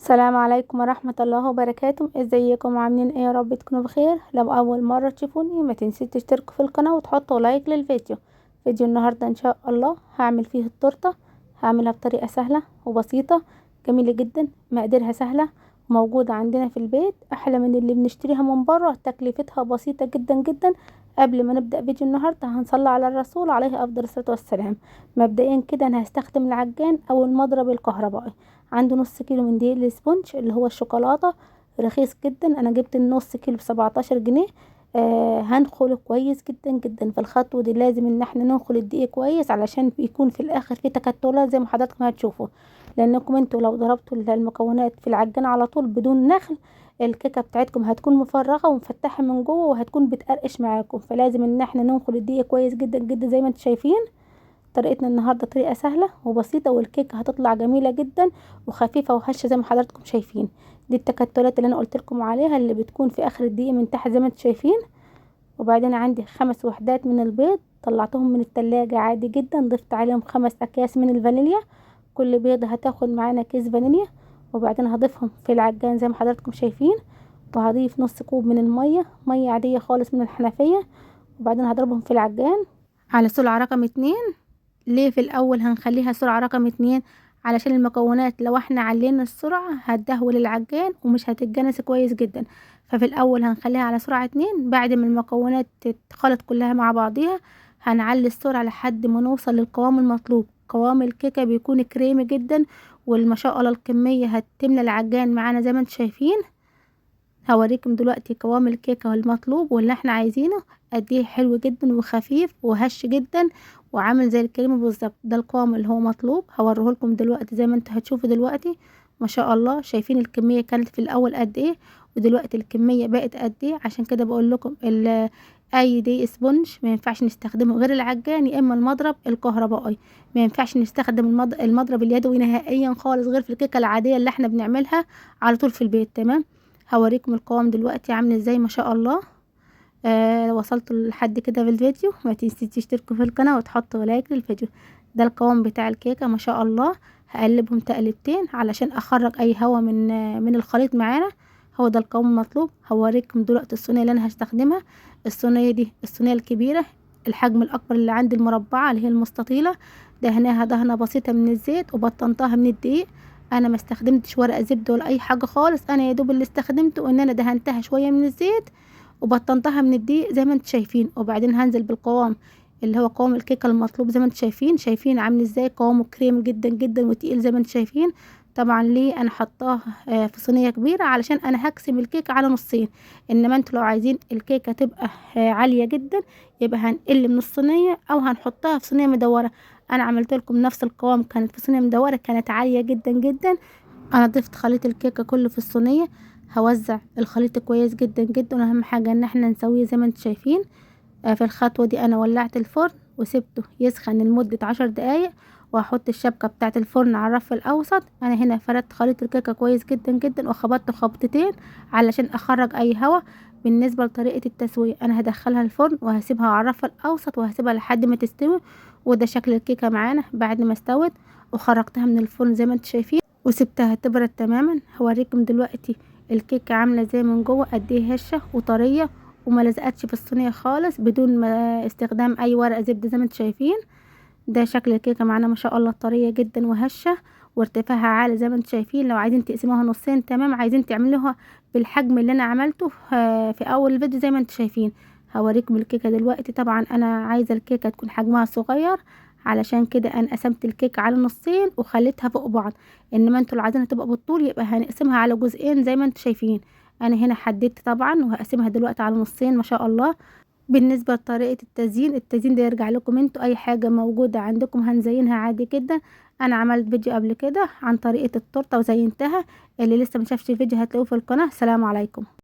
السلام عليكم ورحمة الله وبركاته. ازيكم عاملين ايه؟ يا رب تكونوا بخير. لو اول مرة تشوفوني ما تنسوا تشتركوا في القناة وتحطوا لايك للفيديو. فيديو النهاردة ان شاء الله هعمل فيه التورتة. هعملها بطريقة سهلة وبسيطة جميلة جدا، مقاديرها سهلة وموجودة عندنا في البيت، احلى من اللي بنشتريها من بره، تكلفتها بسيطة جدا جدا. قبل ما نبدأ فيديو النهاردة هنصلي على الرسول عليه افضل الصلاة والسلام. مبدئيا كده انا هستخدم العجان او المضرب الكهربائي. عنده نص كيلو من دقيق الاسفنج اللي هو الشوكولاته، رخيص جدا، انا جبت النص كيلو ب17 جنيه. هنخله كويس جدا جدا. في الخطوه دي لازم ان احنا ننخل الدقيق كويس علشان يكون في الاخر في تكتلات زي ما حضراتكم هتشوفوا، لانكم انتوا لو ضربتوا المكونات في العجان على طول بدون نخل الكيكه بتاعتكم هتكون مفرغه ومفتحه من جوه وهتكون بتقرقش معاكم، فلازم ان احنا ننخل الدقيق كويس جدا جدا زي ما انتوا شايفين. طريقتنا النهارده طريقه سهله وبسيطه، والكيكه هتطلع جميله جدا وخفيفه وهشه زي ما حضراتكم شايفين. دي التكتلات اللي انا قلت لكم عليها اللي بتكون في اخر الدقيق من تحت زي ما انتم شايفين. وبعدين عندي 5 وحدات من البيض، طلعتهم من التلاجة عادي جدا، ضفت عليهم 5 اكياس من الفانيليا. كل بيضه هتاخد معانا كيس فانيليا. وبعدين هضيفهم في العجان زي ما حضراتكم شايفين، وهضيف نص كوب من الميه، ميه عاديه خالص من الحنفيه. وبعدين هضربهم في العجان على سرعه رقم 2. ليه في الاول هنخليها سرعة رقم 2؟ علشان المكونات لو احنا علينا السرعة هتدهول العجان ومش هتتجانس كويس جدا. ففي الاول هنخليها على سرعة 2. بعد ما المكونات تتخلط كلها مع بعضيها هنعلي السرعة لحد ما نوصل للقوام المطلوب. قوام الكيكة بيكون كريمي جدا، والما شاء الله الكمية هتملى العجان معانا زي ما انتم شايفين. هوريكم دلوقتي قوام الكيكة المطلوب واللي احنا عايزينه قد ايه حلو جدا وخفيف وهش جدا وعامل زي الكريمه بالظبط. ده القوام اللي هو مطلوب، هوريهولكم دلوقتي زي ما انتوا هتشوفوا دلوقتي. ما شاء الله شايفين الكميه كانت في الاول قد ايه ودلوقتي الكميه بقت قد ايه. عشان كده بقول لكم اي دي اسبونج ما ينفعش نستخدمه غير العجان يا اما المضرب الكهربائي. ما ينفعش نستخدم المضرب اليدوي نهائيا خالص غير في الكيكه العاديه اللي احنا بنعملها على طول في البيت. تمام، هوريكم القوام دلوقتي عامل ازاي. ما شاء الله. لو وصلتوا لحد كده في الفيديو ما تنسيش تشتركوا في القناة وتحطوا لايك للفيديو. ده القوام بتاع الكيكة ما شاء الله. هقلبهم تقلبتين علشان اخرج اي هوا من الخليط معانا. هو ده القوام المطلوب. هوريكم دلوقتي الصينية اللي انا هستخدمها. الصينية دي الصينية الكبيرة، الحجم الاكبر اللي عندي، المربعة اللي هي المستطيلة. دهناها دهنة بسيطة من الزيت وبطنتها من الدقيق. انا ما استخدمتش ورق زبدة ولا اي حاجة خالص، انا يا دوب اللي استخدمته ان انا دهنتها شوية من الزيت وبطنتها من الدقيق زي ما انتم شايفين. وبعدين هنزل بالقوام اللي هو قوام الكيكه المطلوب زي ما انتم شايفين عامل ازاي. قوامه كريم جدا جدا وتقيل زي ما انتم شايفين. طبعا ليه انا حطاه في صينيه كبيره؟ علشان انا هقسم الكيكه على نصين. انما انتوا لو عايزين الكيكه تبقى عاليه جدا يبقى هنقل من الصينيه او هنحطها في صينيه مدوره. انا عملت لكم نفس القوام كانت في صينيه مدوره، كانت عاليه جدا جدا. انا ضفت خليط الكيكه كله في الصينيه. هوزع الخليط كويس جدا جدا، واهم حاجه ان احنا نسويه زي ما انتم شايفين. في الخطوه دي انا ولعت الفرن وسبته يسخن لمده 10 دقايق، وهحط الشبكه بتاعه الفرن على الرف الاوسط. انا هنا فردت خليط الكيكه كويس جدا جدا وخبطته خبطتين علشان اخرج اي هوا. بالنسبه لطريقه التسويه انا هدخلها الفرن وهسيبها على الرف الاوسط وهسيبها لحد ما تستوي. وده شكل الكيكه معانا بعد ما استوت وخرجتها من الفرن زي ما انتم شايفين وسبتها تبرد تماما. هوريكم دلوقتي الكيكه عامله ازاي من جوه، قد ايه هشه وطريه وما لزقتش في الصينيه خالص بدون ما استخدام اي ورق زبده زي ما انتم شايفين. ده شكل الكيكه معانا ما شاء الله، طريه جدا وهشه وارتفاعها عالي زي ما انتم شايفين. لو عايزين تقسموها نصين تمام، عايزين تعملوها بالحجم اللي انا عملته في اول الفيديو زي ما انتم شايفين. هوريكم الكيكه دلوقتي. طبعا انا عايزه الكيكه تكون حجمها صغير، علشان كده انا قسمت الكيكه على نصين وخليتها فوق بعض. انما انتوا لو عايزينها تبقى بالطول يبقى هنقسمها على جزئين زي ما انتم شايفين. انا هنا حددت طبعا وهقسمها دلوقتي على نصين ما شاء الله. بالنسبة لطريقة التزيين ده يرجع لكم انتوا، اي حاجة موجودة عندكم هنزينها عادي جدا. انا عملت فيديو قبل كده عن طريقة التورتة وزينتها، اللي لسه مشافش الفيديو هتلاقوه في القناة. سلام عليكم.